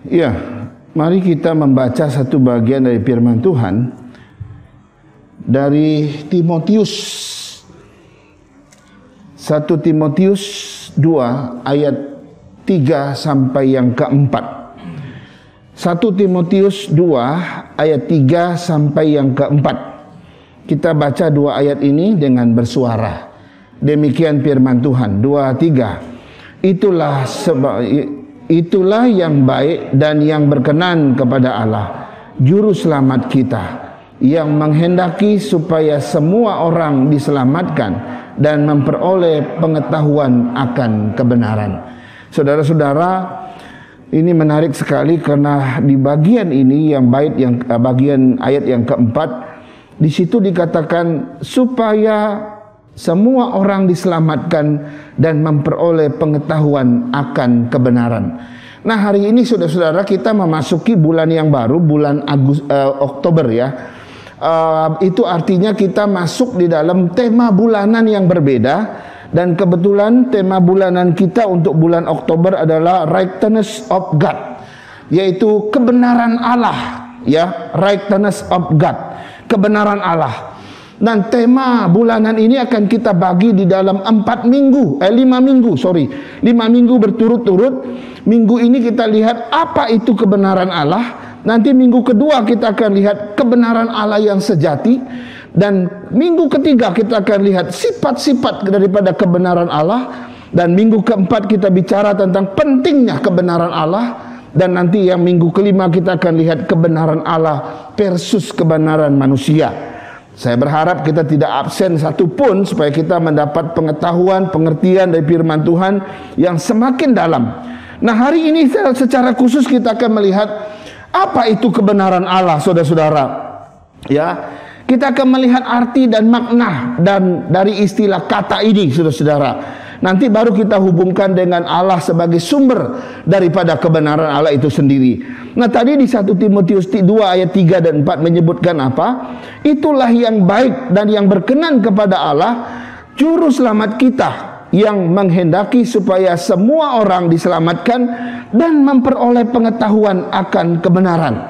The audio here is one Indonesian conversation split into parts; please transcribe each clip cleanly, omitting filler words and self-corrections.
Ya, mari kita membaca satu bagian dari firman Tuhan dari Timotius. 1 Timotius 2 ayat 3 sampai yang keempat. 1 Timotius 2 ayat 3 sampai yang keempat. Kita baca dua ayat ini dengan bersuara. Demikian firman Tuhan. 2, 3. Itulah yang baik dan yang berkenan kepada Allah, Juru Selamat kita, yang menghendaki supaya semua orang diselamatkan dan memperoleh pengetahuan akan kebenaran. Saudara-saudara, ini menarik sekali karena di bagian ini yang baik, yang bagian ayat yang keempat, di situ dikatakan supaya semua orang diselamatkan dan memperoleh pengetahuan akan kebenaran. Nah, hari ini saudara-saudara kita memasuki bulan yang baru, bulan Oktober ya. Itu artinya kita masuk di dalam tema bulanan yang berbeda. Dan kebetulan tema bulanan kita untuk bulan Oktober adalah Righteousness of God, yaitu kebenaran Allah ya, Righteousness of God, kebenaran Allah. Dan tema bulanan ini akan kita bagi di dalam 5 minggu berturut-turut. Minggu ini kita lihat apa itu kebenaran Allah. Nanti minggu kedua kita akan lihat kebenaran Allah yang sejati. Dan minggu ketiga kita akan lihat sifat-sifat daripada kebenaran Allah. Dan minggu keempat kita bicara tentang pentingnya kebenaran Allah. Dan nanti yang minggu kelima kita akan lihat kebenaran Allah versus kebenaran manusia. Saya berharap kita tidak absen satupun supaya kita mendapat pengetahuan, pengertian dari firman Tuhan yang semakin dalam. Nah, hari ini secara khusus kita akan melihat apa itu kebenaran Allah, saudara-saudara. Ya, kita akan melihat arti dan makna dan dari istilah kata ini, saudara-saudara. Nanti baru kita hubungkan dengan Allah sebagai sumber daripada kebenaran Allah itu sendiri. Nah, tadi di 1 Timotius 2 ayat 3 dan 4 menyebutkan apa? Itulah yang baik dan yang berkenan kepada Allah, Juru Selamat kita, yang menghendaki supaya semua orang diselamatkan dan memperoleh pengetahuan akan kebenaran.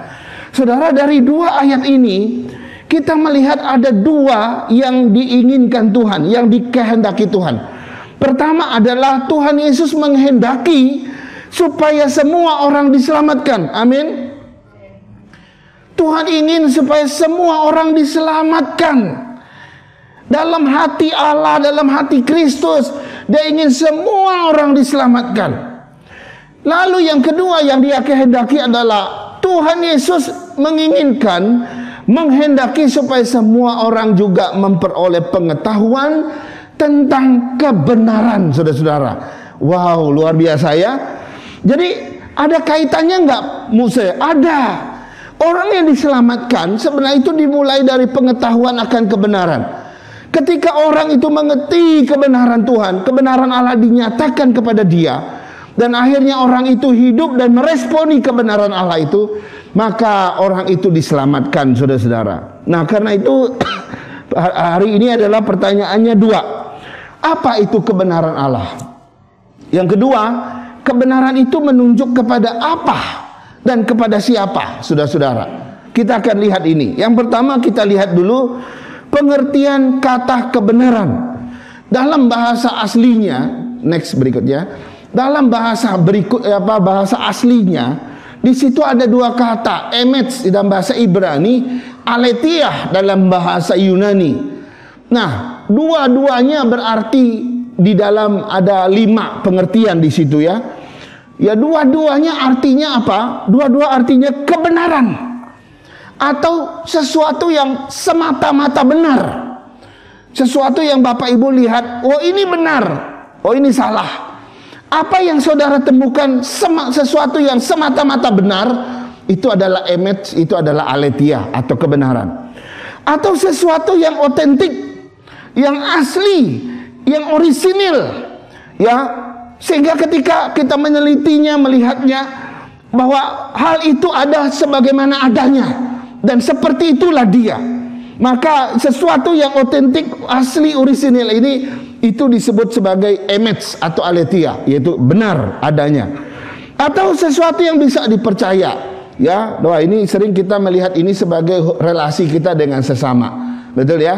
Saudara, dari dua ayat ini kita melihat ada dua yang diinginkan Tuhan, yang dikehendaki Tuhan. Pertama adalah Tuhan Yesus menghendaki supaya semua orang diselamatkan. Amin. Tuhan ingin supaya semua orang diselamatkan. Dalam hati Allah, dalam hati Kristus, Dia ingin semua orang diselamatkan. Lalu yang kedua yang Dia kehendaki adalah Tuhan Yesus menginginkan, menghendaki supaya semua orang juga memperoleh pengetahuan tentang kebenaran, saudara-saudara. Wow, luar biasa ya. Jadi ada kaitannya enggak Musa? Ada. Orang yang diselamatkan sebenarnya itu dimulai dari pengetahuan akan kebenaran. Ketika orang itu mengerti kebenaran Tuhan, kebenaran Allah dinyatakan kepada dia, dan akhirnya orang itu hidup dan meresponi kebenaran Allah itu, maka orang itu diselamatkan, saudara-saudara. Nah, karena itu hari ini adalah pertanyaannya dua. Apa itu kebenaran Allah? Yang kedua, kebenaran itu menunjuk kepada apa dan kepada siapa, saudara-saudara. Kita akan lihat ini. Yang pertama kita lihat dulu pengertian kata kebenaran. Dalam bahasa aslinya, next berikutnya. Dalam bahasa bahasa aslinya, di situ ada dua kata, emet dalam bahasa Ibrani, aletheia dalam bahasa Yunani. Nah, dua-duanya berarti di dalam ada 5 pengertian di situ ya. Ya, dua-duanya artinya apa? Dua-dua artinya kebenaran atau sesuatu yang semata-mata benar. Sesuatu yang Bapak Ibu lihat, oh ini benar, oh ini salah. Apa yang saudara temukan sesuatu yang semata-mata benar, itu adalah emet, itu adalah aletheia atau kebenaran. Atau sesuatu yang otentik, yang asli, yang orisinil, ya, sehingga ketika kita menelitinya, melihatnya bahwa hal itu ada sebagaimana adanya dan seperti itulah dia, maka sesuatu yang otentik, asli, orisinil ini itu disebut sebagai emet atau aletheia, yaitu benar adanya. atau sesuatu yang bisa dipercaya. Ya, doa ini sering kita melihat ini sebagai relasi kita dengan sesama. Betul ya?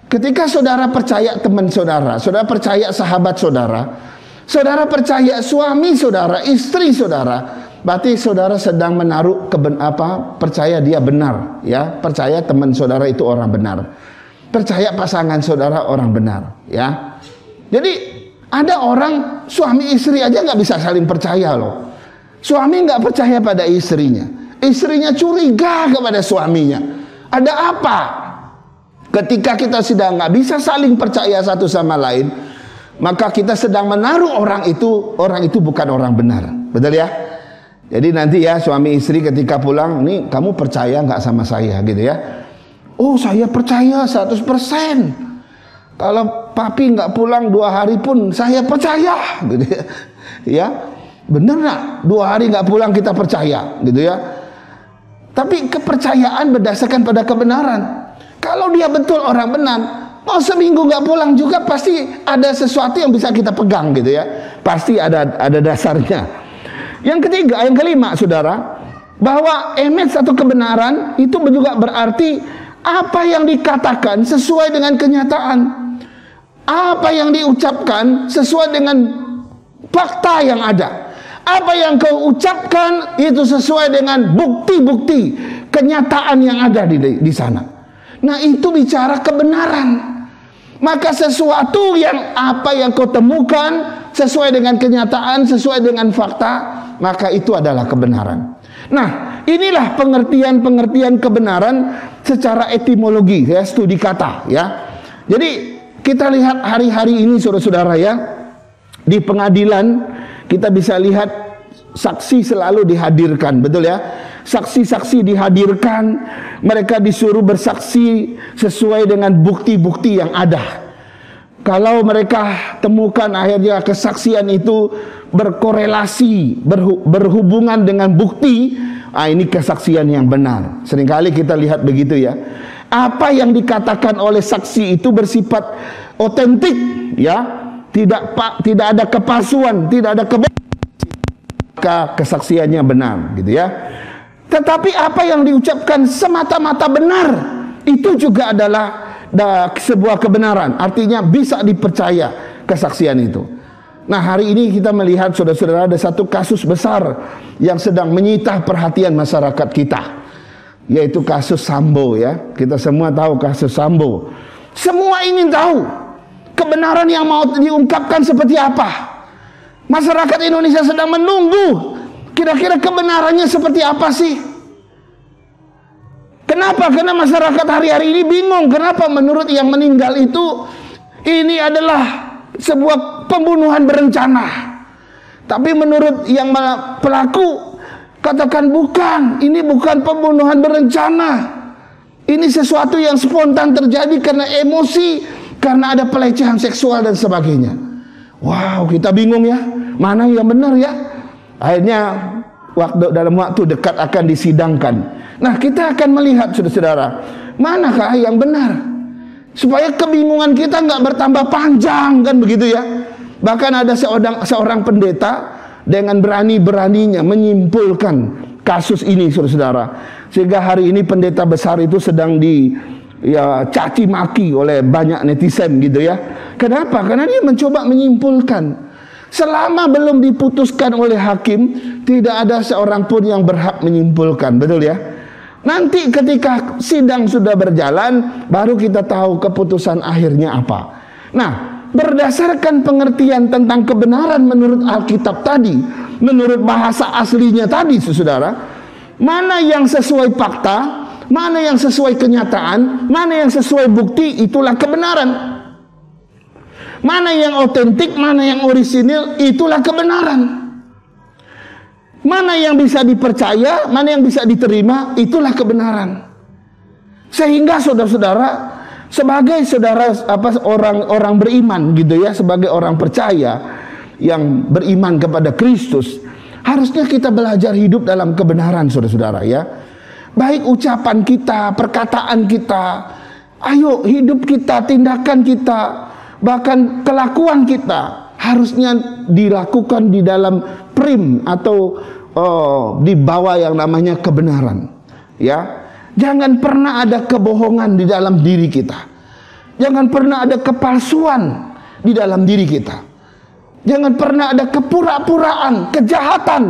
Ketika saudara percaya teman saudara, saudara percaya sahabat saudara, saudara percaya suami saudara, istri saudara, berarti saudara sedang menaruh percaya dia benar, ya. Percaya teman saudara itu orang benar. Percaya pasangan saudara orang benar, ya. Jadi ada orang suami istri aja nggak bisa saling percaya loh. Suami nggak percaya pada istrinya, istrinya curiga kepada suaminya. Ada apa? Ketika kita sedang nggak bisa saling percaya satu sama lain, maka kita sedang menaruh orang itu bukan orang benar. Betul ya? Jadi nanti ya suami istri ketika pulang, nih kamu percaya nggak sama saya gitu ya? Oh, saya percaya 100%. Kalau papi nggak pulang 2 hari pun saya percaya gitu ya. Ya, bener nggak? 2 hari nggak pulang kita percaya gitu ya. Tapi kepercayaan berdasarkan pada kebenaran. Kalau dia betul orang benar, mau seminggu nggak pulang juga pasti ada sesuatu yang bisa kita pegang gitu ya. Pasti ada dasarnya. Yang ketiga, yang kelima, saudara, bahwa image atau kebenaran itu juga berarti apa yang dikatakan sesuai dengan kenyataan, apa yang diucapkan sesuai dengan fakta yang ada. Apa yang kau ucapkan itu sesuai dengan bukti-bukti kenyataan yang ada di sana. Nah, itu bicara kebenaran. Maka sesuatu apa yang kau temukan sesuai dengan kenyataan, sesuai dengan fakta, maka itu adalah kebenaran. Nah, inilah pengertian kebenaran secara etimologi, ya, studi kata, ya. Jadi kita lihat hari-hari ini, saudara-saudara, ya, di pengadilan kita bisa lihat saksi selalu dihadirkan, betul ya? Saksi-saksi dihadirkan, mereka disuruh bersaksi sesuai dengan bukti-bukti yang ada. Kalau mereka temukan akhirnya kesaksian itu berkorelasi, berhubungan dengan bukti, ini kesaksian yang benar. Seringkali kita lihat begitu ya. Apa yang dikatakan oleh saksi itu bersifat otentik, ya. Tidak ada kepalsuan, tidak ada maka kesaksiannya benar, gitu ya. Tetapi apa yang diucapkan semata-mata benar, itu juga adalah sebuah kebenaran. Artinya bisa dipercaya kesaksian itu. Nah, hari ini kita melihat, saudara-saudara, ada satu kasus besar yang sedang menyita perhatian masyarakat kita, yaitu kasus Sambo, ya. Kita semua tahu kasus Sambo. Semua ingin tahu kebenaran yang mau diungkapkan seperti apa. Masyarakat Indonesia sedang menunggu kira-kira kebenarannya seperti apa sih? Kenapa? Karena masyarakat hari-hari ini bingung. Kenapa menurut yang meninggal itu ini adalah sebuah pembunuhan berencana. Tapi menurut yang pelaku katakan bukan. Ini bukan pembunuhan berencana. Ini sesuatu yang spontan terjadi karena emosi, karena ada pelecehan seksual dan sebagainya. Wow, kita bingung ya. Mana yang benar ya? Akhirnya dalam waktu dekat akan disidangkan. Nah, kita akan melihat, saudara-saudara, manakah yang benar, supaya kebingungan kita nggak bertambah panjang, kan begitu ya. Bahkan ada seorang pendeta dengan berani-beraninya menyimpulkan kasus ini, saudara-saudara, sehingga hari ini pendeta besar itu sedang caci maki oleh banyak netizen, gitu ya. Kenapa? Karena dia mencoba menyimpulkan. Selama belum diputuskan oleh hakim, tidak ada seorang pun yang berhak menyimpulkan, betul ya? Nanti ketika sidang sudah berjalan, baru kita tahu keputusan akhirnya apa. Nah, berdasarkan pengertian tentang kebenaran menurut Alkitab tadi, menurut bahasa aslinya tadi, saudara, mana yang sesuai fakta, mana yang sesuai kenyataan, mana yang sesuai bukti, itulah kebenaran. Mana yang otentik, mana yang orisinil, itulah kebenaran. Mana yang bisa dipercaya, mana yang bisa diterima, itulah kebenaran. Sehingga saudara-saudara, sebagai orang beriman gitu ya, sebagai orang percaya yang beriman kepada Kristus, harusnya kita belajar hidup dalam kebenaran, saudara-saudara ya. Baik ucapan kita, perkataan kita, ayo hidup kita, tindakan kita, bahkan kelakuan kita harusnya dilakukan di dalam prim atau di bawah yang namanya kebenaran. Ya, jangan pernah ada kebohongan di dalam diri kita. Jangan pernah ada kepalsuan di dalam diri kita. Jangan pernah ada kepura-puraan, kejahatan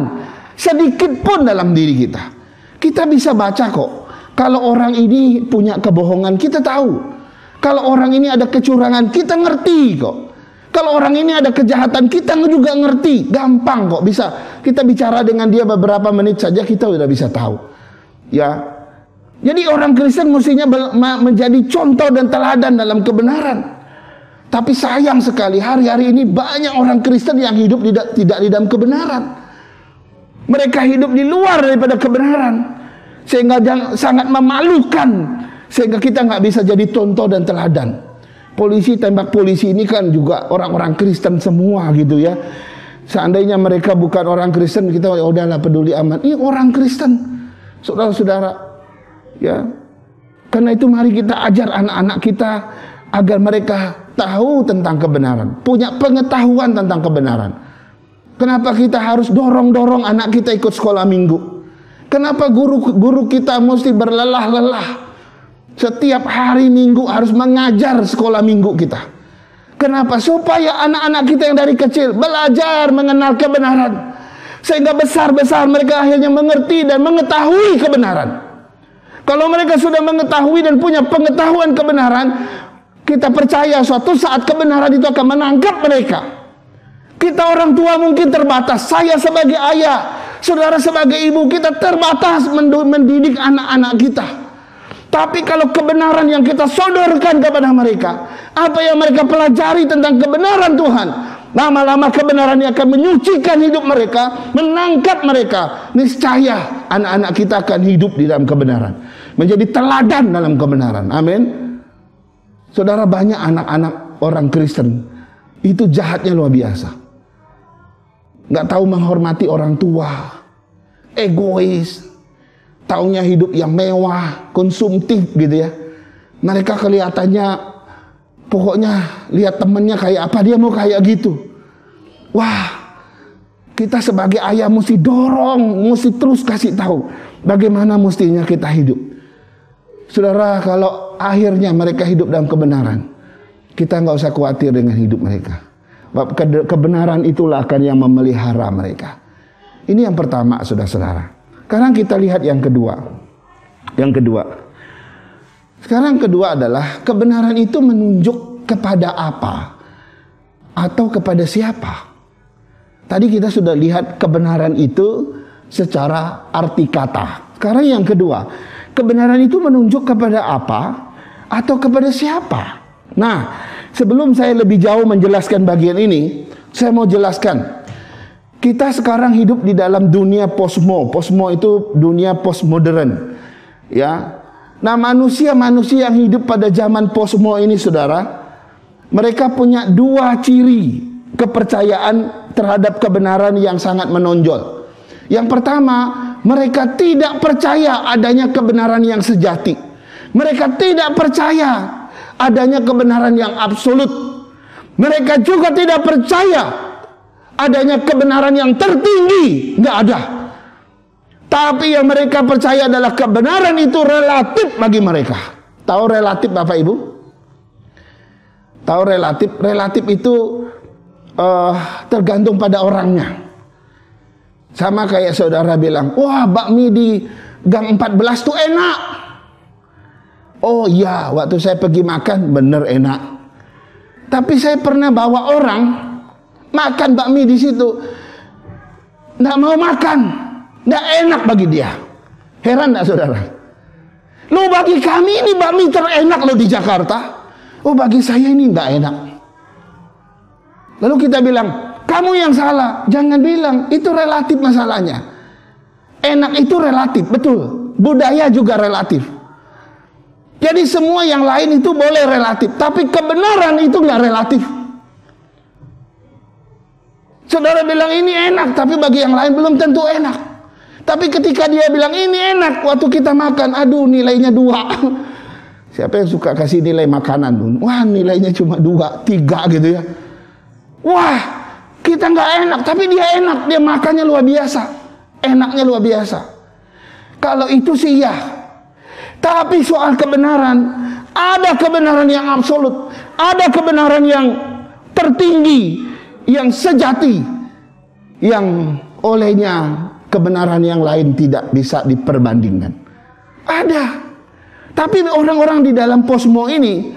sedikit pun dalam diri kita. Kita bisa baca kok. Kalau orang ini punya kebohongan, kita tahu. Kalau orang ini ada kecurangan, kita ngerti kok. Kalau orang ini ada kejahatan, kita juga ngerti. Gampang kok, bisa. Kita bicara dengan dia beberapa menit saja, kita udah bisa tahu. Ya. Jadi orang Kristen mestinya menjadi contoh dan teladan dalam kebenaran. Tapi sayang sekali hari-hari ini banyak orang Kristen yang hidup tidak di dalam kebenaran. Mereka hidup di luar daripada kebenaran, sehingga sangat memalukan, sehingga kita nggak bisa jadi contoh dan teladan. Polisi tembak polisi ini kan juga orang-orang Kristen semua gitu ya. Seandainya mereka bukan orang Kristen, kita udahlah peduli amat. Ini orang Kristen, saudara-saudara. Ya, karena itu mari kita ajar anak-anak kita agar mereka tahu tentang kebenaran, punya pengetahuan tentang kebenaran. Kenapa kita harus dorong-dorong anak kita ikut sekolah minggu? Kenapa guru-guru kita mesti berlelah-lelah setiap hari minggu harus mengajar sekolah minggu kita? Kenapa? Supaya anak-anak kita yang dari kecil belajar mengenal kebenaran, sehingga besar-besar mereka akhirnya mengerti dan mengetahui kebenaran. Kalau mereka sudah mengetahui dan punya pengetahuan kebenaran, kita percaya suatu saat kebenaran itu akan menangkap mereka. Kita orang tua mungkin terbatas. Saya sebagai ayah, saudara sebagai ibu, kita terbatas mendidik anak-anak kita. Tapi kalau kebenaran yang kita sodorkan kepada mereka, apa yang mereka pelajari tentang kebenaran Tuhan, lama-lama kebenaran yang akan menyucikan hidup mereka, menangkap mereka. Niscaya anak-anak kita akan hidup di dalam kebenaran, menjadi teladan dalam kebenaran. Amin. Saudara, banyak anak-anak orang Kristen itu jahatnya luar biasa. Nggak tahu menghormati orang tua, egois, taunya hidup yang mewah, konsumtif gitu ya. Mereka kelihatannya, pokoknya lihat temennya kayak apa, dia mau kayak gitu. Wah, kita sebagai ayah mesti dorong, mesti terus kasih tahu bagaimana mestinya kita hidup. Saudara, kalau akhirnya mereka hidup dalam kebenaran, kita nggak usah khawatir dengan hidup mereka. Kebenaran itulah akan yang memelihara mereka. Ini yang pertama, saudara-saudara. Sekarang kita lihat yang kedua. Sekarang kedua adalah kebenaran itu menunjuk kepada apa atau kepada siapa. Tadi kita sudah lihat kebenaran itu secara arti kata. Sekarang yang kedua, kebenaran itu menunjuk kepada apa atau kepada siapa. Nah, sebelum saya lebih jauh menjelaskan bagian ini, saya mau jelaskan. Kita sekarang hidup di dalam dunia posmo. Posmo itu dunia postmodern. Ya. Nah, manusia-manusia yang hidup pada zaman posmo ini, saudara, mereka punya dua ciri kepercayaan terhadap kebenaran yang sangat menonjol. Yang pertama, mereka tidak percaya adanya kebenaran yang sejati. Mereka tidak percaya adanya kebenaran yang absolut. Mereka juga tidak percaya adanya kebenaran yang tertinggi. Nggak ada. Tapi yang mereka percaya adalah kebenaran itu relatif bagi mereka. Tahu relatif Bapak Ibu? Tahu relatif? Relatif itu tergantung pada orangnya. Sama kayak saudara bilang, wah bakmi di Gang 14 tuh enak. Oh iya, waktu saya pergi makan bener enak. Tapi saya pernah bawa orang makan bakmi di situ, nggak mau makan, nggak enak bagi dia. Heran nggak saudara? Lo bagi kami ini bakmi terenak lo di Jakarta. Oh bagi saya ini nggak enak. Lalu kita bilang, kamu yang salah. Jangan bilang, itu relatif masalahnya. Enak itu relatif, betul. Budaya juga relatif. Jadi semua yang lain itu boleh relatif, tapi kebenaran itu nggak relatif. Saudara bilang ini enak, tapi bagi yang lain belum tentu enak. Tapi ketika dia bilang ini enak, waktu kita makan, aduh nilainya 2. Siapa yang suka kasih nilai makanan? Wah nilainya cuma 2, 3 gitu ya. Wah Kita nggak enak, tapi dia enak. Dia makannya luar biasa. Enaknya luar biasa. Kalau itu sih ya. Tapi soal kebenaran, ada kebenaran yang absolut, ada kebenaran yang tertinggi, yang sejati, yang olehnya kebenaran yang lain tidak bisa diperbandingkan. Ada. Tapi orang-orang di dalam posmo ini,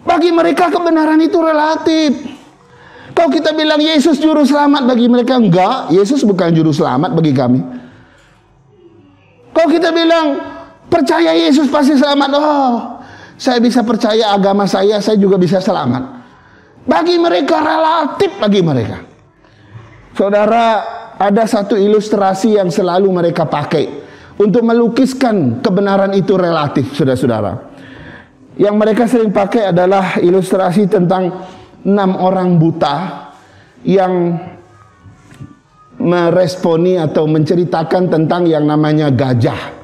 bagi mereka kebenaran itu relatif. Kalau kita bilang Yesus juru selamat, bagi mereka enggak, Yesus bukan juru selamat bagi kami. Kalau kita bilang percaya Yesus pasti selamat, oh, saya bisa percaya agama saya juga bisa selamat. Bagi mereka relatif, bagi mereka. Saudara, ada satu ilustrasi yang selalu mereka pakai untuk melukiskan kebenaran itu relatif, saudara-saudara. Yang mereka sering pakai adalah ilustrasi tentang 6 orang buta yang meresponi atau menceritakan tentang yang namanya gajah.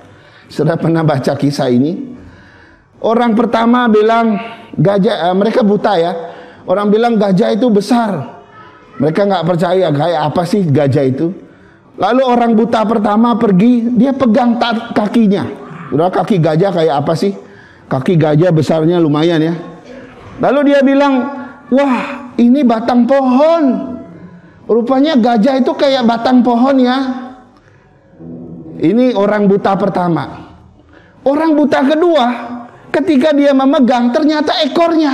Sudah pernah baca kisah ini? Orang pertama bilang gajah, mereka buta ya. Orang bilang gajah itu besar. Mereka nggak percaya, kayak apa sih gajah itu? Lalu orang buta pertama pergi, dia pegang kakinya. Udah, kaki gajah kayak apa sih? Kaki gajah besarnya lumayan ya. Lalu dia bilang, wah, ini batang pohon. Rupanya gajah itu kayak batang pohon ya. Ini orang buta pertama. Orang buta kedua, ketika dia memegang, ternyata ekornya.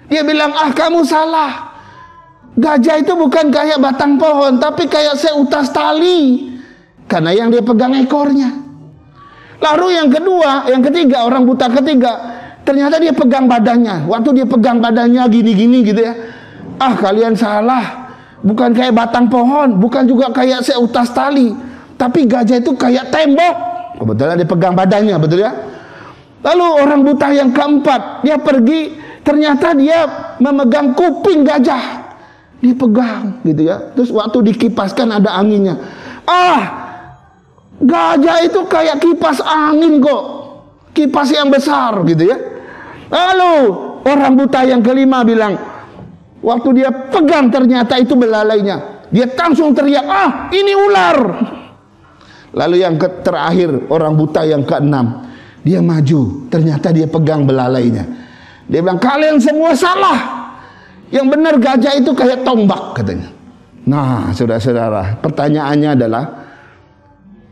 Dia bilang, ah, kamu salah. Gajah itu bukan kayak batang pohon, tapi kayak seutas tali. Karena yang dia pegang ekornya. Lalu yang kedua, yang ketiga, orang buta ketiga, ternyata dia pegang badannya. Waktu dia pegang badannya gini-gini gitu ya. Ah, kalian salah. Bukan kayak batang pohon, bukan juga kayak seutas tali, tapi gajah itu kayak tembok. Kebetulan dia pegang badannya, betul ya. Lalu orang buta yang keempat, dia pergi, ternyata dia memegang kuping gajah. Dipegang gitu ya. Terus waktu dikipaskan ada anginnya. Ah, gajah itu kayak kipas angin kok. Kipas yang besar gitu ya. Lalu orang buta yang kelima bilang, waktu dia pegang ternyata itu belalainya. Dia langsung teriak, ah, ini ular. Lalu yang terakhir, orang buta yang keenam, dia maju, ternyata dia pegang belalainya. Dia bilang, kalian semua salah. Yang benar gajah itu kayak tombak katanya. Nah, saudara-saudara, pertanyaannya adalah,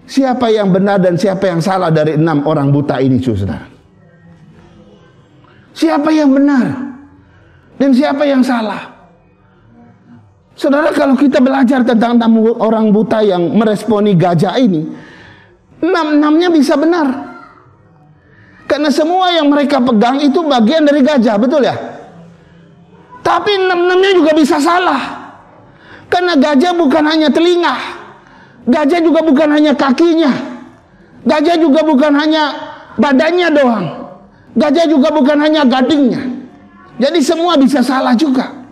siapa yang benar dan siapa yang salah dari 6 orang buta ini, saudara? Siapa yang benar dan siapa yang salah? Saudara, kalau kita belajar tentang orang buta yang meresponi gajah ini, 6-6-nya bisa benar. Karena semua yang mereka pegang itu bagian dari gajah, betul ya? Tapi 6-6-nya juga bisa salah. Karena gajah bukan hanya telinga. Gajah juga bukan hanya kakinya. Gajah juga bukan hanya badannya doang. Gajah juga bukan hanya gadingnya. Jadi semua bisa salah juga.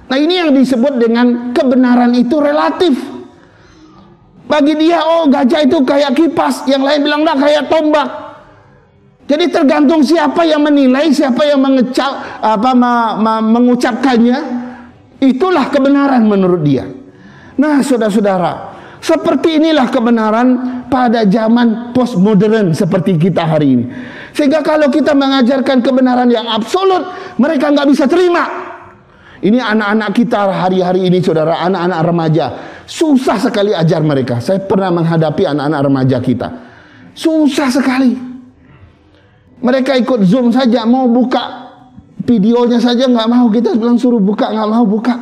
Nah, ini yang disebut dengan kebenaran itu relatif. Bagi dia, oh, gajah itu kayak kipas. Yang lain bilang, nah, kayak tombak. Jadi tergantung siapa yang menilai, siapa yang mengucapkannya, itulah kebenaran menurut dia. Nah, saudara-saudara, seperti inilah kebenaran pada zaman postmodern seperti kita hari ini. Sehingga kalau kita mengajarkan kebenaran yang absolut, mereka nggak bisa terima. Ini anak-anak kita hari-hari ini, saudara, anak-anak remaja, susah sekali ajar mereka. Saya pernah menghadapi anak-anak remaja kita, susah sekali. Mereka ikut Zoom saja, mau buka videonya saja nggak mau. Kita bilang suruh buka, nggak mau buka.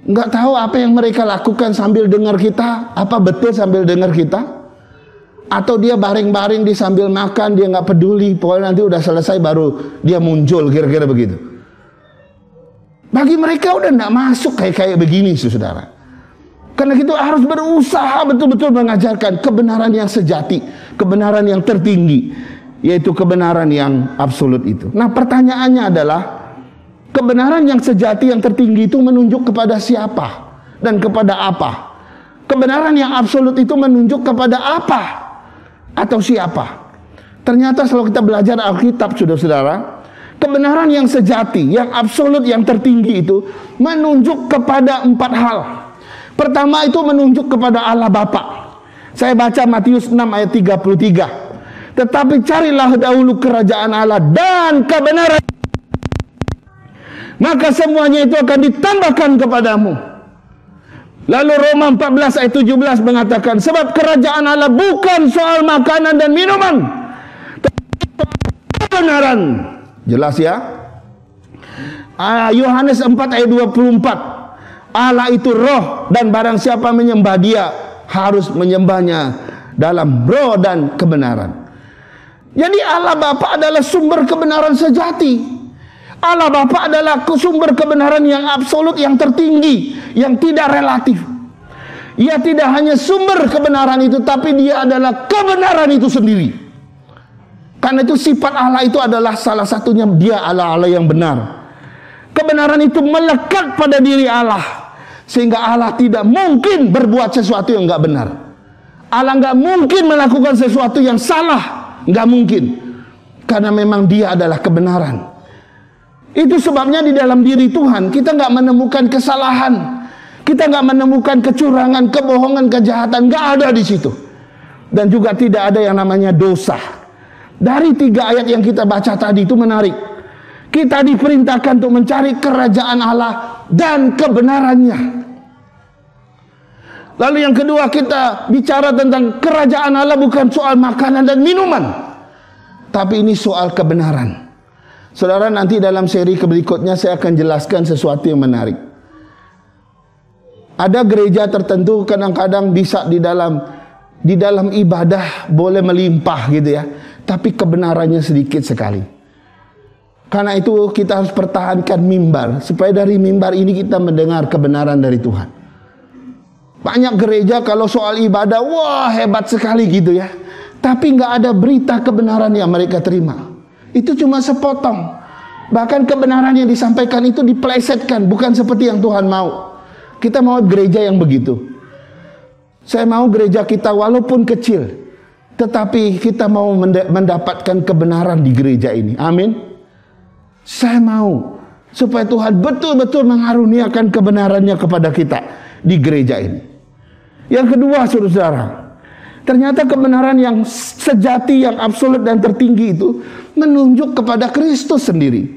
Nggak tahu apa yang mereka lakukan sambil dengar kita. Apa betul sambil dengar kita? Atau dia baring-baring di sambil makan, dia nggak peduli. Pokoknya nanti udah selesai baru dia muncul, kira-kira begitu. Bagi mereka udah nggak masuk kayak begini, saudara. Karena itu harus berusaha betul-betul mengajarkan kebenaran yang sejati, kebenaran yang tertinggi, yaitu kebenaran yang absolut itu. Nah, pertanyaannya adalah, kebenaran yang sejati yang tertinggi itu menunjuk kepada siapa dan kepada apa? Kebenaran yang absolut itu menunjuk kepada apa atau siapa? Ternyata kalau kita belajar Alkitab, saudara-saudara, Kebenaran yang sejati, yang absolut, yang tertinggi itu menunjuk kepada 4 hal. Pertama itu menunjuk kepada Allah Bapa. Saya baca Matius 6 ayat 33. Tetapi carilah dahulu kerajaan Allah dan kebenaran, maka semuanya itu akan ditambahkan kepadamu. Lalu Roma 14 ayat 17 mengatakan, sebab kerajaan Allah bukan soal makanan dan minuman, tetapi kebenaran. Jelas ya? Yohanes 4 ayat 24. Allah itu roh, dan barang siapa menyembah dia harus menyembahnya dalam roh dan kebenaran. Jadi Allah Bapa adalah sumber kebenaran sejati. Allah Bapa adalah sumber kebenaran yang absolut, yang tertinggi, yang tidak relatif. Ia tidak hanya sumber kebenaran itu, tapi dia adalah kebenaran itu sendiri. Karena itu sifat Allah itu adalah salah satunya, dia Allah yang benar. Kebenaran itu melekat pada diri Allah, sehingga Allah tidak mungkin berbuat sesuatu yang nggak benar. Allah nggak mungkin melakukan sesuatu yang salah, nggak mungkin, karena memang dia adalah kebenaran. Itu sebabnya di dalam diri Tuhan kita nggak menemukan kesalahan, kita nggak menemukan kecurangan, kebohongan, kejahatan, nggak ada di situ. Dan juga tidak ada yang namanya dosa. Dari 3 ayat yang kita baca tadi itu menarik. Kita diperintahkan untuk mencari kerajaan Allah dan kebenarannya. Lalu yang kedua, kita bicara tentang kerajaan Allah bukan soal makanan dan minuman, tapi ini soal kebenaran. Saudara, nanti dalam seri berikutnya saya akan jelaskan sesuatu yang menarik. Ada gereja tertentu kadang-kadang bisa di dalam ibadah boleh melimpah gitu ya, tapi kebenarannya sedikit sekali. Karena itu kita harus pertahankan mimbar, supaya dari mimbar ini kita mendengar kebenaran dari Tuhan. Banyak gereja kalau soal ibadah, wah hebat sekali gitu ya, tapi nggak ada berita kebenaran yang mereka terima. Itu cuma sepotong. Bahkan kebenaran yang disampaikan itu dipelesetkan, bukan seperti yang Tuhan mau. Kita mau gereja yang begitu. Saya mau gereja kita walaupun kecil, tetapi kita mau mendapatkan kebenaran di gereja ini. Amin. Saya mau supaya Tuhan betul-betul mengaruniakan kebenarannya kepada kita di gereja ini. Yang kedua, saudara, ternyata kebenaran yang sejati, yang absolut dan tertinggi itu menunjuk kepada Kristus sendiri.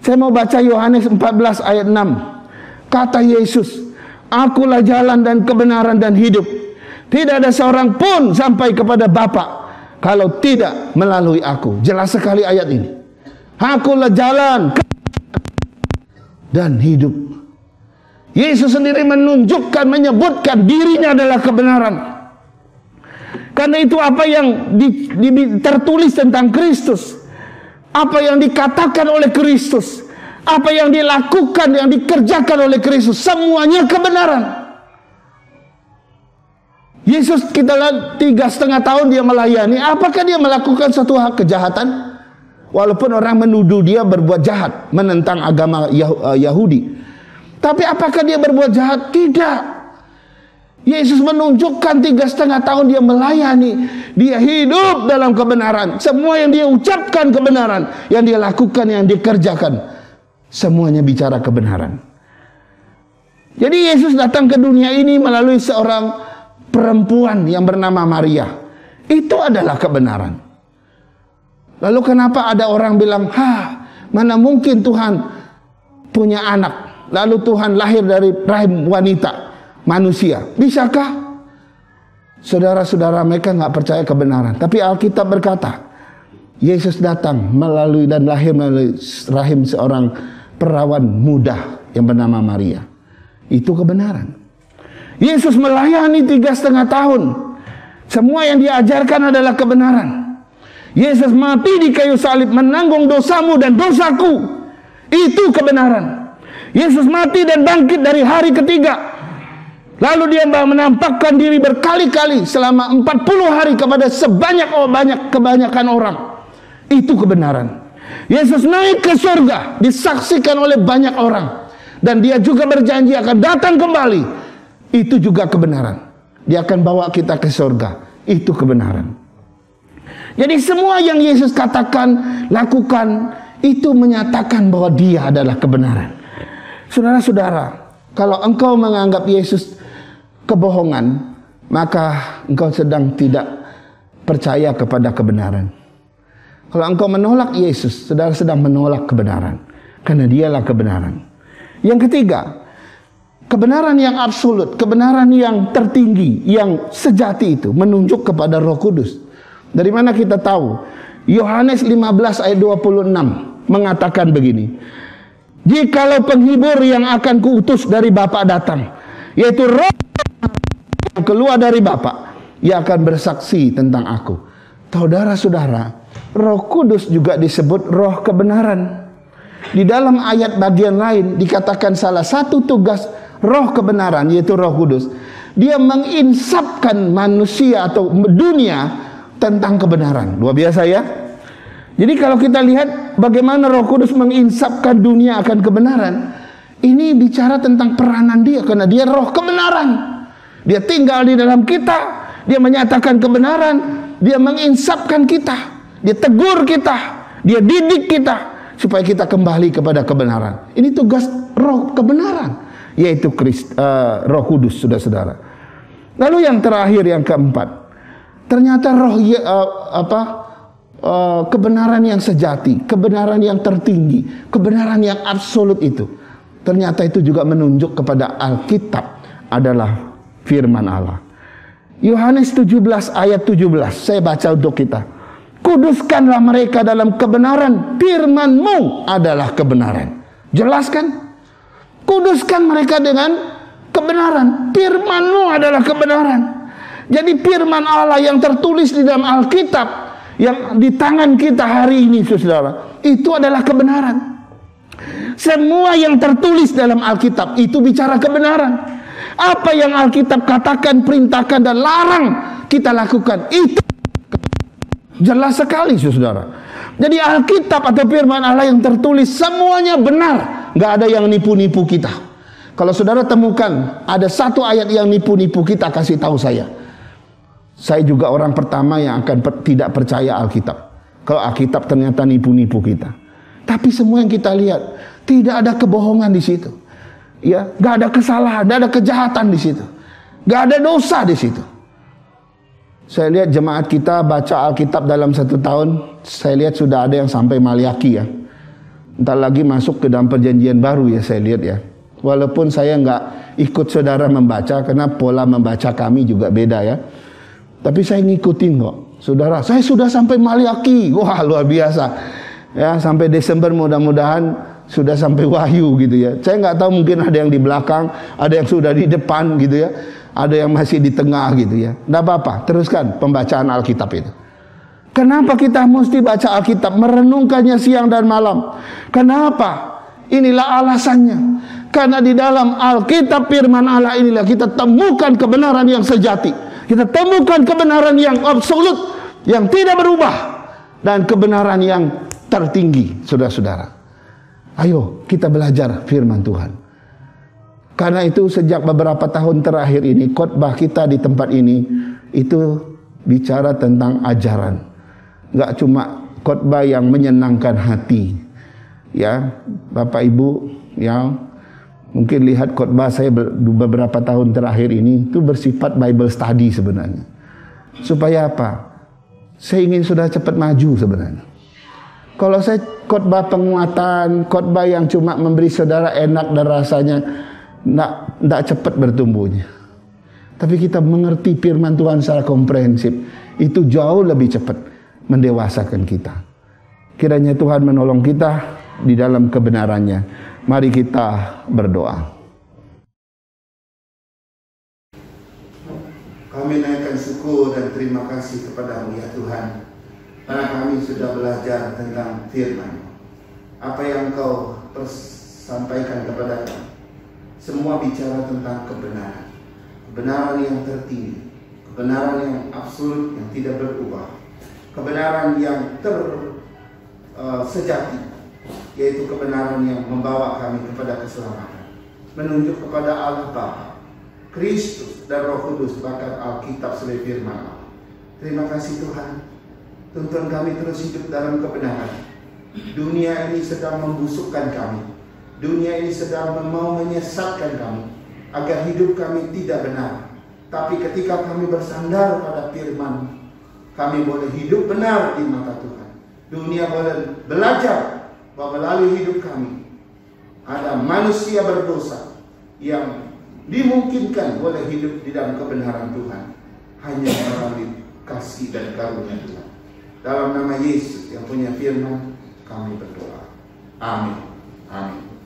Saya mau baca Yohanes 14 ayat 6. Kata Yesus, akulah jalan dan kebenaran dan hidup. Tidak ada seorang pun sampai kepada Bapa kalau tidak melalui aku. Jelas sekali ayat ini. Akulah jalan dan hidup. Yesus sendiri menunjukkan, menyebutkan dirinya adalah kebenaran. Karena itu apa yang tertulis tentang Kristus, apa yang dikatakan oleh Kristus, apa yang dilakukan, yang dikerjakan oleh Kristus, semuanya kebenaran. Yesus kita lihat 3,5 tahun dia melayani. Apakah dia melakukan suatu hal kejahatan? Walaupun orang menuduh dia berbuat jahat, menentang agama Yahudi. Tapi apakah dia berbuat jahat? Tidak. Yesus menunjukkan 3,5 tahun dia melayani. Dia hidup dalam kebenaran. Semua yang dia ucapkan kebenaran, yang dia lakukan, yang dikerjakan, semuanya bicara kebenaran. Jadi Yesus datang ke dunia ini melalui seorang perempuan yang bernama Maria. Itu adalah kebenaran. Lalu kenapa ada orang bilang, mana mungkin Tuhan punya anak, lalu Tuhan lahir dari rahim wanita, manusia? Bisakah? Saudara-saudara, mereka nggak percaya kebenaran. Tapi Alkitab berkata, Yesus datang melalui dan lahir melalui rahim seorang perawan muda yang bernama Maria. Itu kebenaran. Yesus melayani 3,5 tahun. Semua yang diajarkan adalah kebenaran. Yesus mati di kayu salib menanggung dosamu dan dosaku. Itu kebenaran. Yesus mati dan bangkit dari hari ketiga. Lalu dia menampakkan diri berkali-kali selama 40 hari kepada kebanyakan orang. Itu kebenaran. Yesus naik ke surga, disaksikan oleh banyak orang. Dan dia juga berjanji akan datang kembali. Itu juga kebenaran. Dia akan bawa kita ke surga. Itu kebenaran. Jadi semua yang Yesus katakan, lakukan, itu menyatakan bahwa dia adalah kebenaran. Saudara-saudara, kalau engkau menganggap Yesus kebohongan, maka engkau sedang tidak percaya kepada kebenaran. Kalau engkau menolak Yesus, saudara sedang menolak kebenaran, karena dialah kebenaran. Yang ketiga, kebenaran yang absolut, kebenaran yang tertinggi, yang sejati itu menunjuk kepada Roh Kudus. Dari mana kita tahu? Yohanes 15 ayat 26 mengatakan begini, jikalau penghibur yang akan kuutus dari Bapa datang, yaitu Roh yang keluar dari Bapa, ia akan bersaksi tentang aku. Saudara-saudara, Roh Kudus juga disebut Roh kebenaran. Di dalam ayat bagian lain dikatakan salah satu tugas Roh kebenaran, yaitu Roh Kudus, dia menginsapkan manusia atau dunia tentang kebenaran. Luar biasa ya. Jadi kalau kita lihat bagaimana Roh Kudus menginsapkan dunia akan kebenaran, ini bicara tentang peranan dia, karena dia Roh kebenaran. Dia tinggal di dalam kita, dia menyatakan kebenaran, dia menginsapkan kita, dia tegur kita, dia didik kita supaya kita kembali kepada kebenaran. Ini tugas Roh kebenaran, yaitu Roh Kudus, saudara-saudara. Lalu yang terakhir, yang keempat, ternyata kebenaran yang sejati, kebenaran yang tertinggi, kebenaran yang absolut itu, ternyata itu juga menunjuk kepada Alkitab adalah firman Allah. Yohanes 17 ayat 17, saya baca untuk kita. Kuduskanlah mereka dalam kebenaran, firman-Mu adalah kebenaran. Jelas kan? Kuduskan mereka dengan kebenaran, firman-Mu adalah kebenaran. Jadi firman Allah yang tertulis di dalam Alkitab, yang di tangan kita hari ini, saudara, itu adalah kebenaran. Semua yang tertulis dalam Alkitab itu bicara kebenaran. Apa yang Alkitab katakan, perintahkan dan larang kita lakukan, itu jelas sekali, saudara. Jadi Alkitab atau firman Allah yang tertulis semuanya benar, nggak ada yang nipu-nipu kita. Kalau saudara temukan ada satu ayat yang nipu-nipu kita, kasih tahu saya. Saya juga orang pertama yang akan tidak percaya Alkitab kalau Alkitab ternyata nipu-nipu kita. Tapi semua yang kita lihat tidak ada kebohongan di situ. Ya, nggak ada kesalahan, nggak ada kejahatan di situ, nggak ada dosa di situ. Saya lihat jemaat kita baca Alkitab dalam 1 tahun, saya lihat sudah ada yang sampai Maliaki ya. Entar lagi masuk ke dalam perjanjian baru ya, saya lihat ya. Walaupun saya nggak ikut saudara membaca, karena pola membaca kami juga beda ya. Tapi saya ngikutin kok, saudara. Saya sudah sampai Maliaki, wah luar biasa. Ya, sampai Desember mudah-mudahan sudah sampai Wahyu gitu ya. Saya nggak tahu, mungkin ada yang di belakang, ada yang sudah di depan gitu ya, ada yang masih di tengah gitu ya. Nggak apa-apa, teruskan pembacaan Alkitab itu. Kenapa kita mesti baca Alkitab, merenungkannya siang dan malam? Kenapa? Inilah alasannya. Karena di dalam Alkitab firman Allah inilah kita temukan kebenaran yang sejati. Kita temukan kebenaran yang absolut, yang tidak berubah, dan kebenaran yang tertinggi, saudara-saudara. Ayo kita belajar firman Tuhan. Karena itu sejak beberapa tahun terakhir ini, khotbah kita di tempat ini itu bicara tentang ajaran. Gak cuma khotbah yang menyenangkan hati. Ya, Bapak Ibu, ya, mungkin lihat khotbah saya beberapa tahun terakhir ini itu bersifat Bible study sebenarnya. Supaya apa? Saya ingin sudah cepat maju sebenarnya. Kalau saya khotbah penguatan, khotbah yang cuma memberi saudara enak dan rasanya, tidak cepat bertumbuhnya. Tapi kita mengerti firman Tuhan secara komprehensif, itu jauh lebih cepat mendewasakan kita. Kiranya Tuhan menolong kita di dalam kebenarannya. Mari kita berdoa. Kami naikkan syukur dan terima kasih kepada-Mu ya Tuhan, karena kami sudah belajar tentang firman. Apa yang Kau sampaikan kepada kami, semua bicara tentang kebenaran. Kebenaran yang tertinggi, kebenaran yang absolut, yang tidak berubah, kebenaran yang sejati, yaitu kebenaran yang membawa kami kepada keselamatan, menunjuk kepada Allah Bapa, Kristus dan Roh Kudus, bahkan Alkitab sebagai firman Allah. Terima kasih Tuhan, tuntun kami terus hidup dalam kebenaran, dunia ini sedang membusukkan kami, dunia ini sedang mau menyesatkan kami, agar hidup kami tidak benar. Tapi ketika kami bersandar pada firman, kami boleh hidup benar di mata Tuhan. Dunia boleh belajar bahwa melalui hidup kami ada manusia berdosa yang dimungkinkan boleh hidup di dalam kebenaran Tuhan hanya melalui kasih dan karunia Tuhan. Dalam nama Yesus yang punya firman, kami berdoa. Amin. Amin.